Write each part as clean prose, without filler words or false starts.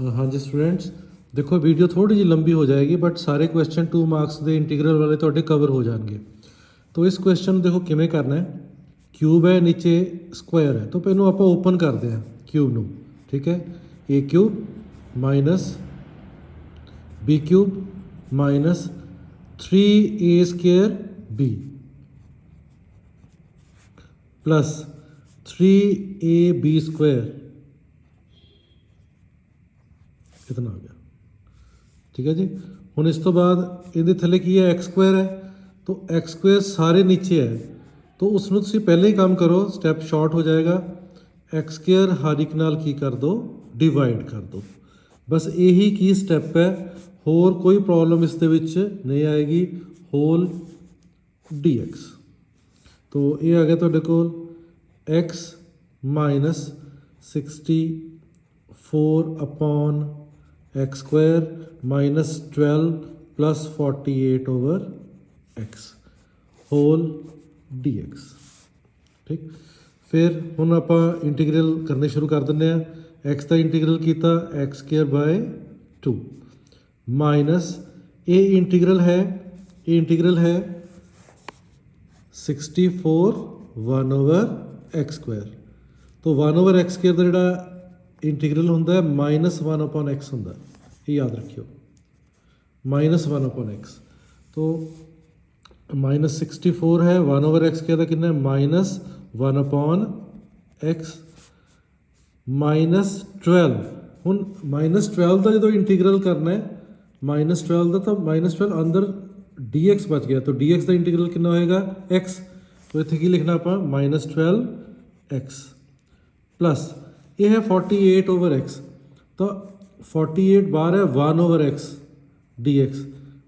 हाँ जी स्टूडेंट्स, देखो वीडियो थोड़ी जी लंबी हो जाएगी बट सारे क्वेश्चन 2 मार्क्स के इंटीग्रल वाले ਤੁਹਾਡੇ कवर हो जाएंगे। तो इस क्वेश्चन ਨੂੰ देखो किमें करना है, क्यूब है नीचे स्क्वायर है, तो पहले आप ओपन करते हैं क्यूब ਨੂੰ, ठीक है। A cube minus B cube minus 3a square B plus 3ab square इतना आ गया, ठीक है जी। हुण इस तो बाद ये थले की है एक्स स्क्वायर है, तो एक्स स्क्वायर सारे नीचे है, तो उसमें तुसीं पहले ही काम करो, स्टैप शॉर्ट हो जाएगा। एक्स स्क्वायर हर एक नाल की कर दो, डिवाइड कर दो, बस यही की स्टैप है, होर कोई प्रॉब्लम इस दे विच नहीं आएगी। होल डी एक्स, तो ये आ गया तुहाडे कोल x minus 64 upon x square minus 12 plus 48 over x whole D x, ठीक। फिर हुण आप इंटीग्रल करने शुरू कर दें। एक्स का इंटीग्रल किया एक्स स्क्वायर बाय 2 माइनस ये इंटीग्रल है 64 1 ओवर एक्स स्क्वायर, तो 1 ओवर एक्स स्क्वायर का जोड़ा इंटीग्रल होंदा है माइनस 1 अपॉन एक्स होंदा, ये याद रखियो, माइनस 1 अपॉन एक्स। तो माइनस 64 है, 1 ओवर एक्स स्क्वायर का कितना है माइनस 1 अपॉन एक्स माइनस 12। हुण माइनस 12 का जो इंटीग्रल करना है माइनस 12 का, तो माइनस 12 अंदर डी एक्स बच गया, तो डी एक्स का इंटीग्रल कितना होएगा एक्स, तो इत्थे की लिखना आप माइनस 12 एक्स प्लस ये है 48 ओवर एक्स, तो 48 बार है 1 ओवर एक्स डी एक्स,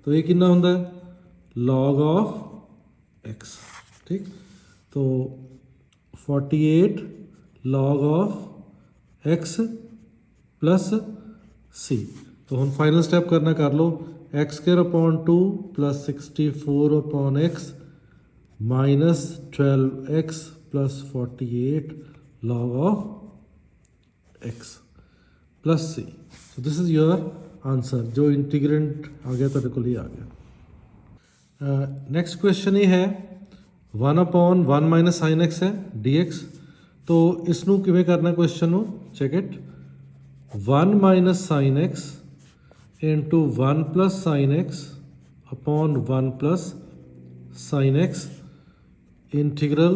तो ये कितना होंदा है लॉग ऑफ एक्स, ठीक। तो 48 log of x plus c, तो हम फाइनल स्टैप करना कर लो, x square upon 2 plus 64 upon x minus 12 x plus 48 log of x plus c. So this is your answer, जो इंटीग्रेंट आ गया तो को आ गया। नेक्स्ट क्वेश्चन ये है 1 अपॉन 1 माइनस साइन एक्स है डी एक्स, तो इसनों किमें करना क्वेश्चन ਨੂੰ check it 1 minus sine x into 1 plus sine x upon 1 plus sine x integral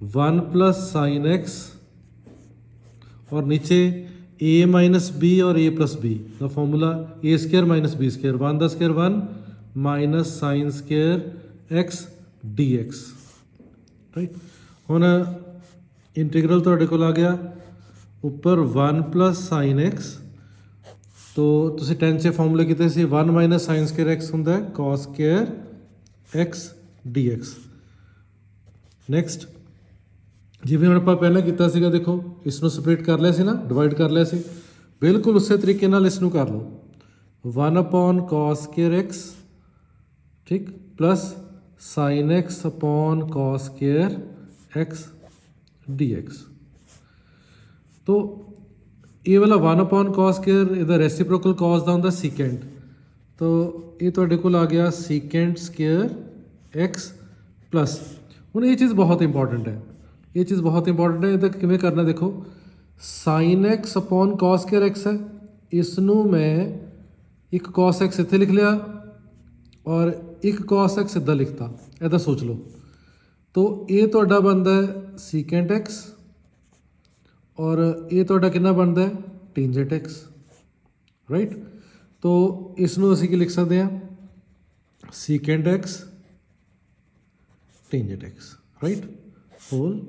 1 plus sine x और नीचे a माइनस बी और a plus b, the formula a square minus b square 1 the square 1 minus sine square x d x, right. हुण integral तुहाडे कोल आ गया उपर 1 plus sine x, तो तुसीं 10 से फॉर्मूले किते सी 1 माइनस साइन स्क्वायर एक्स हुंदा है cos square x d x. Next जिवें हम आप पहले किया सीगा, देखो इसनों सपरेट कर लिया सी ना, डिवाइड कर लिया सी, बिल्कुल उस तरीके नाल इसनों कर लो 1 अपॉन कॉस स्क्वायर एक्स, ठीक, plus sine x upon cos square x d x. तो ये वाला 1 अपॉन कॉस स्क्वायर इहदा रेसिप्रोकल कॉस दा हुंदा सीकेंट, तो ये तुहाडे कोल आ गया सीकेंट स्क्वायर एक्स प्लस। हुण ये चीज़ बहुत इंपॉर्टेंट है, ये चीज़ बहुत इंपॉर्टेंट है, ये किमें करना देखो sign x upon cos square x है, इसनों मैं एक कॉस एक्स इत्थे लिख लिया और एक कॉस एक्स इदा लिखता, इदा सोच लो, तो ये तुहाडा बनता है सीकेंट एक्स और ये तुहाडा कितना बनता है टेंजेंट एक्स, राइट। तो इसनों असीं की लिख सकते हैं secant x tangent x, right, whole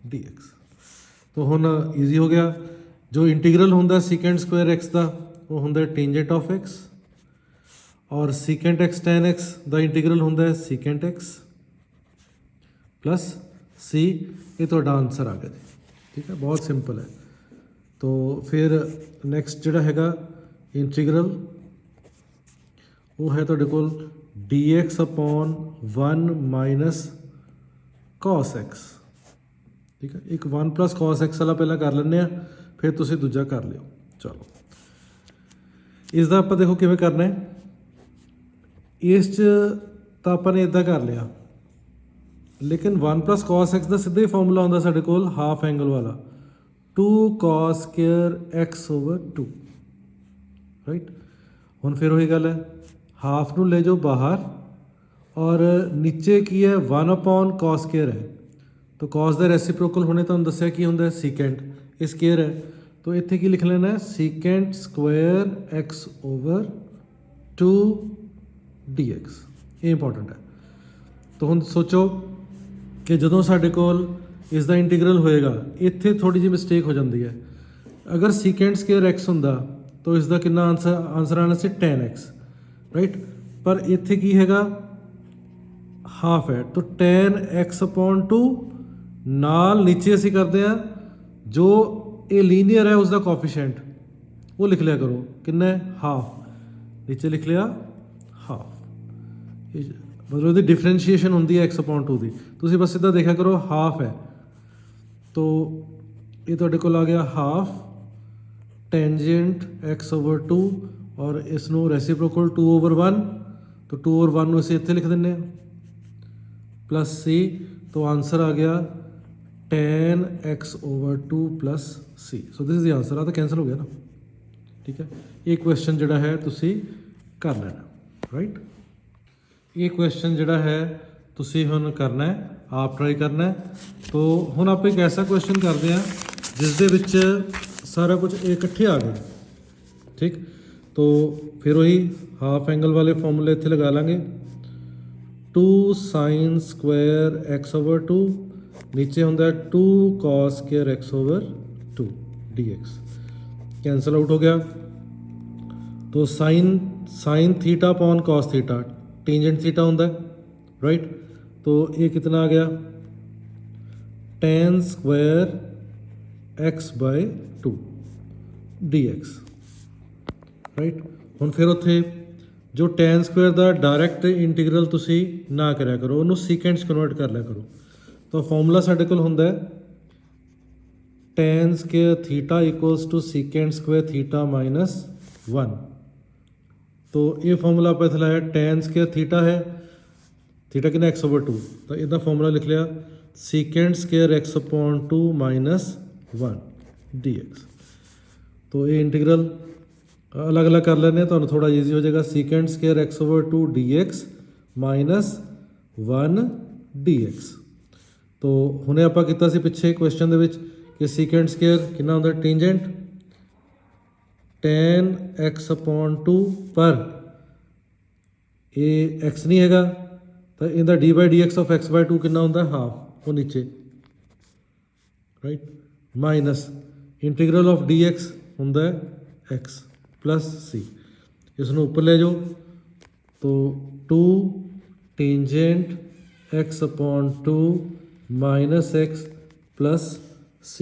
D x. तो हुण ईजी हो गया, जो इंटीग्रल होंदा सीकेंट स्क्वायर एक्स का वो होंदा टेंजेंट ऑफ एक्स और सीकेंट एक्स टेन एक्स का इंटीग्रल होंदा सीकेंट एक्स प्लस सी, ये तुहाडा आंसर आ गया जी, ठीक है, बहुत सिंपल है। तो फिर नैक्सट जिहड़ा हैगा इंटीग्रल वो है तुहाडे कोल d x upon 1 minus cos x, ठीक है। एक 1 प्लस कॉस एक्स वाला पहला कर लें, फिर तुसीं दूजा कर लियो। चलो ਇਸ ਦਾ ਆਪਾਂ ਦੇਖੋ ਕਿਵੇਂ ਕਰਨਾ ਹੈ। ਇਸ 'ਚ ਤਾਂ ਆਪਾਂ ਨੇ ਇੱਦਾਂ ਕਰ ਲਿਆ, ਲੇਕਿਨ 1 + cos x ਦਾ ਸਿੱਧਾ ਹੀ ਫਾਰਮੂਲਾ ਹੁੰਦਾ ਸਾਡੇ ਕੋਲ ਹਾਫ ਐਂਗਲ ਵਾਲਾ 2 cos ਸਕੁਅਰ x/2 ਰਾਈਟ। ਹੁਣ ਫਿਰ ਉਹੀ ਗੱਲ ਹੈ, ਹਾਫ ਨੂੰ ਲੈ ਜਾਓ ਬਾਹਰ ਔਰ ਨੀਚੇ ਕੀ ਹੈ 1/cos ਸਕੁਅਰ ਹੈ। ਤਾਂ cos ਦਾ ਰੈਸੀਪ੍ਰੋਕਲ ਹੁਣੇ ਤੁਹਾਨੂੰ ਦੱਸਿਆ ਕੀ ਹੁੰਦਾ ਸੀਕੈਂਟ, ਇਹ ਸਕੁਅਰ ਹੈ। तो इत्थे की लिख लेना है सीकेंट स्क्वायर x/2 dx, ये इंपॉर्टेंट है। तो हुण सोचो कि जदों साडे कोल इसका इंटीग्रल होएगा, इत्थे थोड़ी जी मिस्टेक हो जाती है। अगर सीकेंट स्क्वायर x हुंदा तो इसका कितना आंसर आना सी 10x राइट, पर इत्थे की हैगा हाफ है। तो 10x/2 नाल नीचे असीं करते हैं जो ये लीनियर है उसका कोफिशिएंट वो लिख लिया करो, कितना हाफ, नीचे लिख लिया हाफ। मतलब उसकी डिफरेंशिएशन होंगी है x/2 की, तुम बस सीधा देखा करो हाफ है। तो ये तुहाडे कोल आ गया हाफ टेंजेंट x/2 और इसनों रेसिप्रोकल 2/1, तो 2/1 नूं असीं इत्थे लिख दिंदे हां प्लस c, तो आंसर आ गया 10x/2 plus c। So this is the answer. आ तो कैंसल हो गया ना, ठीक है। ये क्वेश्चन जिहड़ा है तुसी कर लेना राइट। ये क्वेश्चन जिहड़ा है तुसी हुण करना है, आप ट्राई करना है। तो हुण आप एक ऐसा क्वेश्चन करते हैं जिस दे विच सारा कुछ इकट्ठे आ गए, ठीक। तो फिर वही हाफ एंगल वाले फॉर्मूले इत्थे लगा लांगे, 2 sin स्क्वायर x/2 नीचे होंदा 2 cos square x/2 dx, cancel out हो गया। तो sine theta upon cos theta tangent theta होंदा राइट। तो ये कितना आ गया tan square x/2 dx right. हुण फिर उत्थे जो tan स्क्वायर का डायरैक्ट इंटीग्रल तुसी ना करा करो, उन्होंने सीकेंट कन्वर्ट कर लिया करो। तो फॉर्मूला साढ़े कोल हुंदा है tan square theta equals to secant square theta -1। तो ये फॉर्मूला आप इत्थे लाया, tan स्क्वायर थीटा है, थीटा कितना x/2, तो इसका फॉर्मूला लिख लिया सीकेंट स्क्वायर x/2 -1 dx। तो ये इंटीग्रल अलग अलग कर लेने, तो थोड़ा ईजी हो जाएगा। Secant square x/2 dx -1 dx। तो हुणे आपां कीता सी पिछे क्वेश्चन दे विच कि सीकेंट स्क्वायर कितना होंदा टेंजेंट tan x/2 पर ये x नहीं हैगा, तो इनका d/dx ऑफ x/2 कितना होंदा हाफ, वो नीचे right, minus integral of dx होंदा x प्लस c, इसनों ऊपर ले जाओ। तो 2 tangent x/2 -x plus c